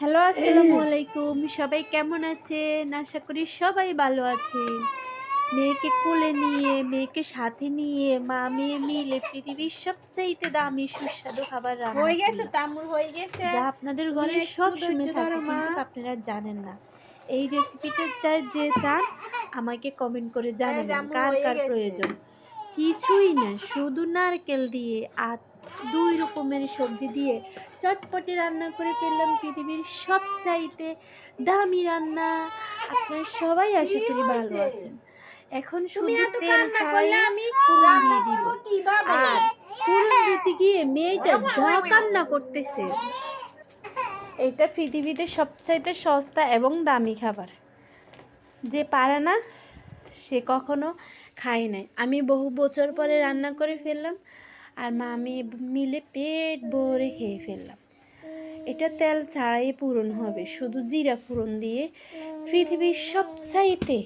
Hello, আসসালামু আলাইকুম। সবাই কেমন আছেন? আশা করি সবাই ভালো আছেন। মেয়েকে কোলে নিয়ে, মেয়েকে সাথে নিয়ে মা-মেয়ে মিলে পৃথিবীর সবচাইতে দামি সুস্বাদু খাবার রান্না হয়ে গেছে করলাম। তামুর হয়ে গেছে। যা আপনাদের তুমি ঘরে একটু ধৈর্য সবসময় থাকে ধরো মা। কিন্তু আপনারা জানেন না। এই রেসিপিটা যে চান আমাকে কমেন্ট করে এই যে জানাবেন আম্মুর কার, হয়ে কার গেছে। প্রয়োজন। কিছুই না, শুধু নারকেল দিয়ে আর ২ রকমের সবজি দিয়ে চটপটে রান্না করে ফেললাম পৃথিবীর সবচাইতে দামি রান্না। আপনারা সবাই কি আশা করি ভালো হয়েছে? আছেন। এখন তুমি শুধু এত তেল কান্না ছাড়াই করলে আমি ফোড়ন রান্না দিয়ে দিব। করব কিভাবে? আর ফোড়ন দিতে গিয়ে মেয়েটা যা কান্না করতেছে। এটা পৃথিবীতে সবচাইতে সস্তা এবং দামি খাবার। যে পারে না সে কখনো খায় নাই। আমি বহু বছর পরে রান্না করে ফেললাম আর মা-মেয়ে মিলে পেট ভরে খেয়ে ফেললাম। এটা তেল ছাড়াই পূরণ হবে, শুধু জিরা ফোড়ন দিয়ে পৃথিবীর সবচাইতে